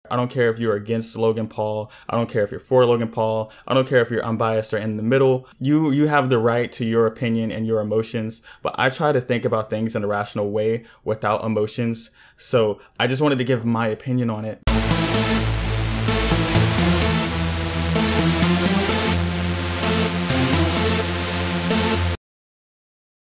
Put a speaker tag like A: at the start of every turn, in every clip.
A: I don't care if you're against Logan Paul. I don't care if you're for Logan Paul. I don't care if you're unbiased or in the middle. You have the right to your opinion and your emotions, but I try to think about things in a rational way without emotions. So I just wanted to give my opinion on it.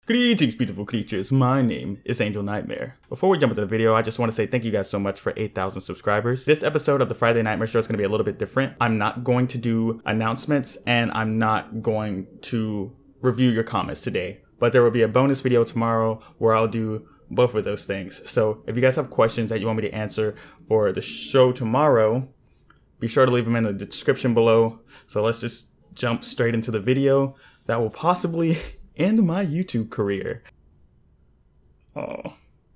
A: Greetings, beautiful creatures. My name is Angel Nightmare. Before we jump into the video, I just want to say thank you guys so much for 8,000 subscribers. This episode of the Friday Nightmare Show is going to be a little bit different. I'm not going to do announcements and I'm not going to review your comments today, but there will be a bonus video tomorrow where I'll do both of those things. So if you guys have questions that you want me to answer for the show tomorrow, be sure to leave them in the description below. So let's just jump straight into the video that will possibly end my YouTube career. Oh.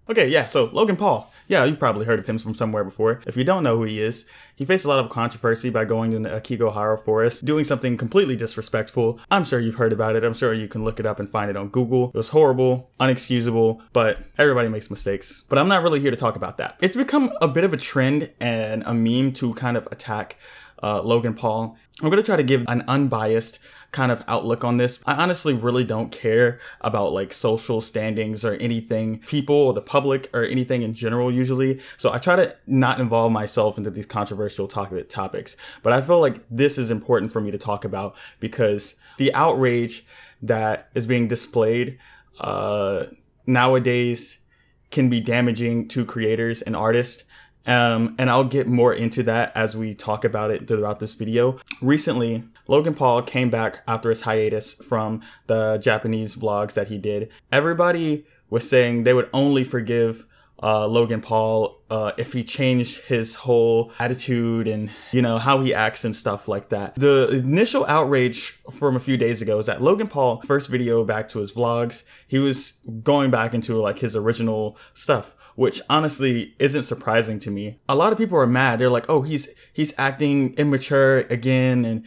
A: Okay, yeah, so Logan Paul. Yeah, you've probably heard of him from somewhere before. If you don't know who he is, he faced a lot of controversy by going in the Akigahara forest, doing something completely disrespectful. I'm sure you've heard about it. I'm sure you can look it up and find it on Google. It was horrible, unexcusable, but everybody makes mistakes. But I'm not really here to talk about that. It's become a bit of a trend and a meme to kind of attack Logan Paul. I'm going to try to give an unbiased kind of outlook on this. I honestly really don't care about like social standings or anything, people or the public or anything in general usually. So I try to not involve myself into these controversial topics. But I feel like this is important for me to talk about because the outrage that is being displayed nowadays can be damaging to creators and artists. And I'll get more into that as we talk about it throughout this video. Recently, Logan Paul came back after his hiatus from the Japanese vlogs that he did. Everybody was saying they would only forgive Logan Paul if he changed his whole attitude and, you know, how he acts and stuff like that. The initial outrage from a few days ago is that Logan Paul, first video back to his vlogs, he was going back into like his original stuff, which honestly isn't surprising to me. A lot of people are mad. They're like, oh, he's acting immature again and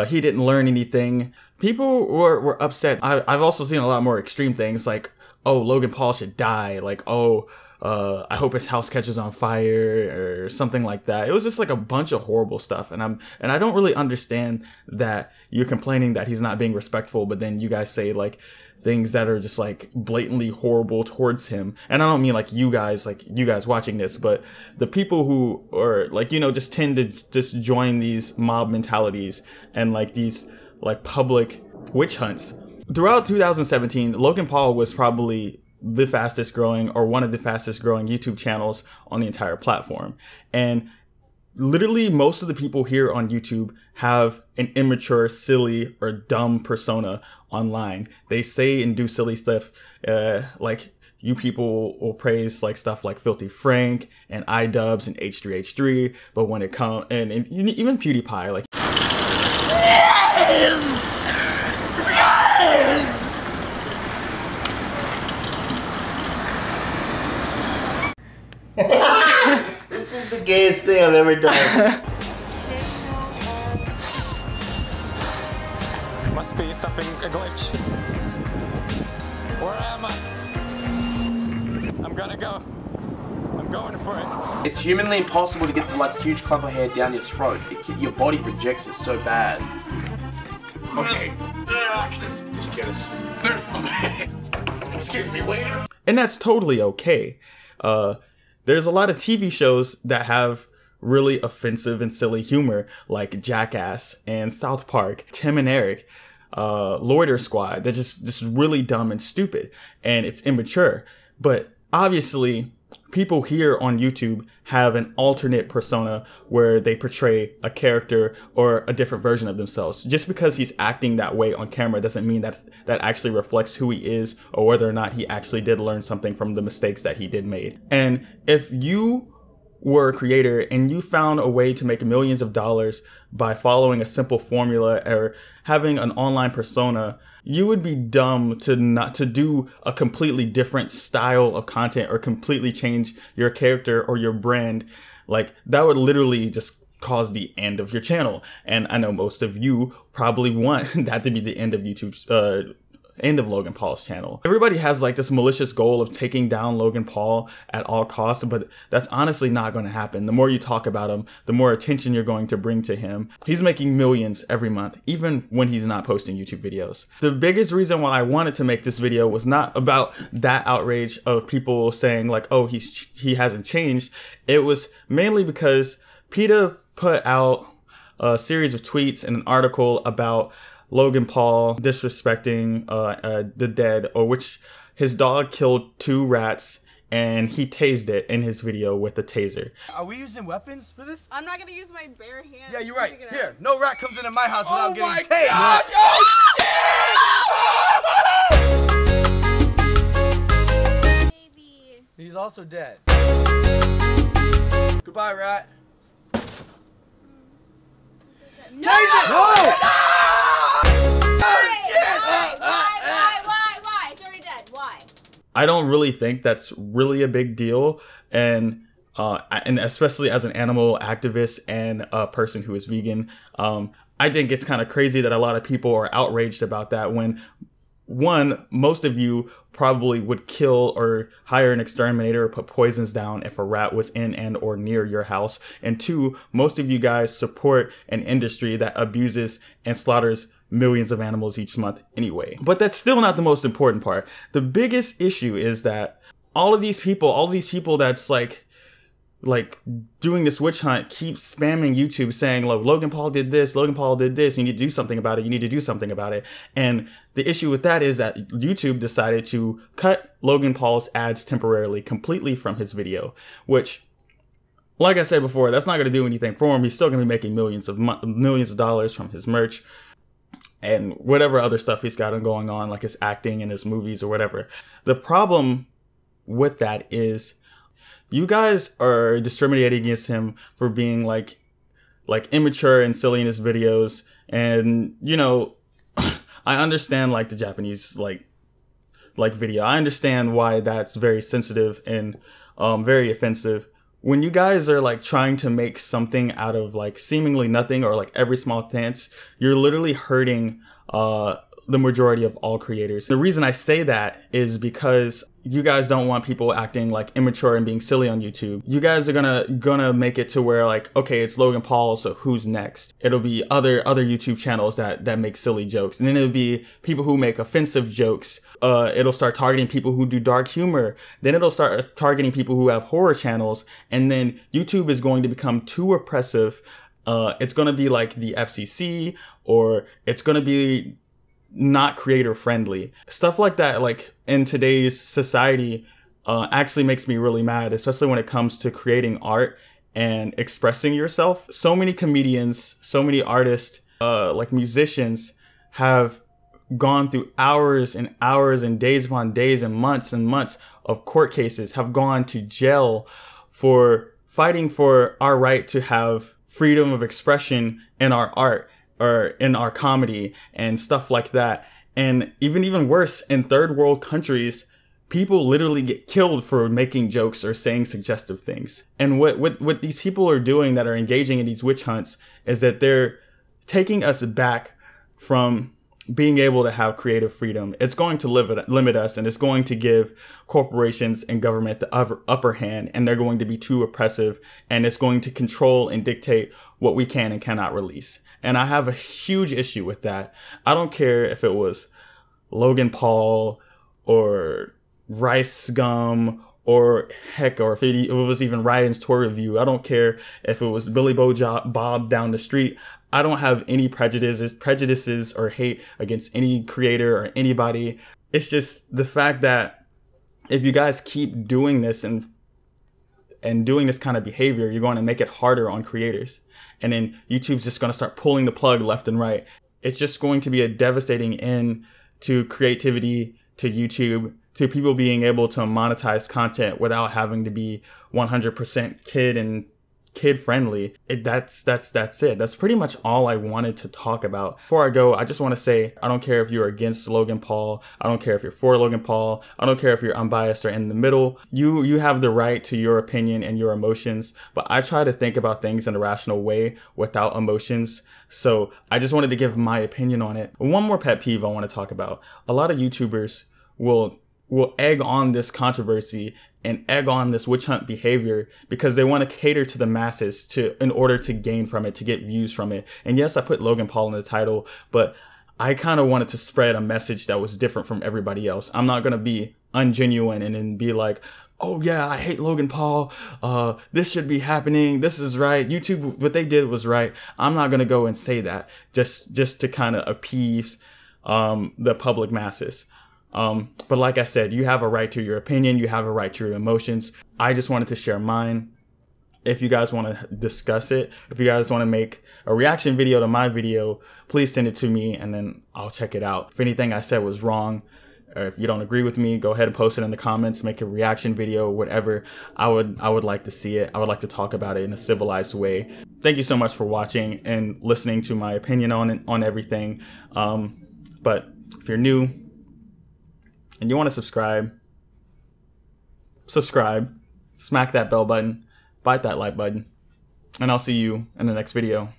A: he didn't learn anything. People were upset. I've also seen a lot more extreme things like, oh, Logan Paul should die. Like, oh, I hope his house catches on fire or something like that. It was just like a bunch of horrible stuff. And I don't really understand that you're complaining that he's not being respectful, but then you guys say like things that are just like blatantly horrible towards him. And I don't mean like you guys watching this, but the people who are like, you know, just tend to just join these mob mentalities and like these like public witch hunts. Throughout 2017, Logan Paul was probably the fastest growing or one of the fastest growing YouTube channels on the entire platform. And literally most of the people here on YouTube have an immature, silly, or dumb persona online. They say and do silly stuff, like you people will praise like stuff like Filthy Frank and iDubbbz and H3H3, but when it comes and even PewDiePie, like yes! Yes!
B: This is the gayest thing I've ever done.
C: Must be something, a glitch. Where am I? I'm gonna go. I'm going for it.
D: It's humanly impossible to get the like huge clump of hair down your throat. Your body projects it so bad.
C: Okay. Just get us. There's something. Excuse me, waiter.
A: And that's totally okay. There's a lot of TV shows that have really offensive and silly humor, like Jackass and South Park, Tim and Eric, Loiter Squad. They're just really dumb and stupid, and it's immature. But obviously, people here on YouTube have an alternate persona where they portray a character or a different version of themselves. Just because he's acting that way on camera doesn't mean that actually reflects who he is or whether or not he actually did learn something from the mistakes that he did made. And if you were a creator and you found a way to make millions of dollars by following a simple formula or having an online persona, you would be dumb to not to do a completely different style of content or completely change your character or your brand. Like that would literally just cause the end of your channel. And I know most of you probably want that to be the end of YouTube's end of Logan Paul's channel. Everybody has like this malicious goal of taking down Logan Paul at all costs, but that's honestly not going to happen. The more you talk about him, the more attention you're going to bring to him. He's making millions every month, even when he's not posting YouTube videos. The biggest reason why I wanted to make this video was not about that outrage of people saying like, oh, he hasn't changed. It was mainly because PETA put out a series of tweets and an article about Logan Paul disrespecting the dead, or which his dog killed 2 rats and he tased it in his video with a taser.
E: Are we using weapons for this?
F: I'm not gonna use my bare hands.
E: Yeah, you're right. Here, no rat comes into my house without getting tased.
C: God! Oh,
F: Baby.
E: He's also dead. Goodbye, rat.
F: No!
E: Whoa!
F: Why? It's already dead. Why?
A: I don't really think that's really a big deal, and especially as an animal activist and a person who is vegan, I think it's kind of crazy that a lot of people are outraged about that when, one, most of you probably would kill or hire an exterminator or put poisons down if a rat was in and or near your house. And 2, most of you guys support an industry that abuses and slaughters millions of animals each month anyway. But that's still not the most important part. The biggest issue is that all these people that's like doing this witch hunt keep spamming YouTube saying, look, Logan Paul did this, Logan Paul did this, you need to do something about it, you need to do something about it. And the issue with that is that YouTube decided to cut Logan Paul's ads temporarily, completely from his video, which, like I said before, that's not going to do anything for him. He's still going to be making millions of dollars from his merch and whatever other stuff he's got going on, like his acting and his movies or whatever. The problem with that is you guys are discriminating against him for being like immature and silly in his videos. And, you know, I understand like the Japanese like video. I understand why that's very sensitive and very offensive. When you guys are like trying to make something out of like seemingly nothing or like every small chance, you're literally hurting the majority of all creators. The reason I say that is because you guys don't want people acting like immature and being silly on YouTube. You guys are gonna make it to where like, okay, it's Logan Paul, so who's next? It'll be other YouTube channels that make silly jokes, and then it'll be people who make offensive jokes. It'll start targeting people who do dark humor. Then it'll start targeting people who have horror channels, and then YouTube is going to become too oppressive. It's gonna be like the FCC, or it's gonna be not creator friendly. Stuff like that, like in today's society, actually makes me really mad, especially when it comes to creating art and expressing yourself. So many comedians, so many artists, like musicians have gone through hours and hours and days upon days and months of court cases, have gone to jail for fighting for our right to have freedom of expression in our art or in our comedy and stuff like that. And even worse, in third world countries, people literally get killed for making jokes or saying suggestive things. And what these people are doing that are engaging in these witch hunts is that they're taking us back from being able to have creative freedom. It's going to limit us, and it's going to give corporations and government the upper hand, and they're going to be too oppressive, and it's going to control and dictate what we can and cannot release. And I have a huge issue with that. I don't care if it was Logan Paul or Rice Gum or heck, or if it was even Ryan's tour review. I don't care if it was Billy Bob down the street. I don't have any prejudices or hate against any creator or anybody. It's just the fact that if you guys keep doing this and doing this kind of behavior, you're going to make it harder on creators. And then YouTube's just going to start pulling the plug left and right. It's just going to be a devastating end to creativity, to YouTube, to people being able to monetize content without having to be 100% kid and kid friendly. That's it. That's pretty much all I wanted to talk about. Before I go, I just want to say, I don't care if you're against Logan Paul. I don't care if you're for Logan Paul. I don't care if you're unbiased or in the middle. You have the right to your opinion and your emotions, but I try to think about things in a rational way without emotions. So I just wanted to give my opinion on it. One more pet peeve I want to talk about. A lot of YouTubers will egg on this controversy and egg on this witch hunt behavior because they want to cater to the masses in order to gain from it, to get views from it. And yes, I put Logan Paul in the title, but I kind of wanted to spread a message that was different from everybody else. I'm not going to be ungenuine and then be like, oh yeah, I hate Logan Paul. This should be happening. This is right. YouTube, what they did was right. I'm not going to go and say that just to kind of appease the public masses. But like I said, you have a right to your opinion. You have a right to your emotions. I just wanted to share mine. If you guys want to discuss it, if you guys want to make a reaction video to my video, please send it to me and then I'll check it out. If anything I said was wrong, or if you don't agree with me, go ahead and post it in the comments, make a reaction video, whatever. I would like to see it. I would like to talk about it in a civilized way. Thank you so much for watching and listening to my opinion on everything. But if you're new and you want to subscribe, smack that bell button, bite that like button, and I'll see you in the next video.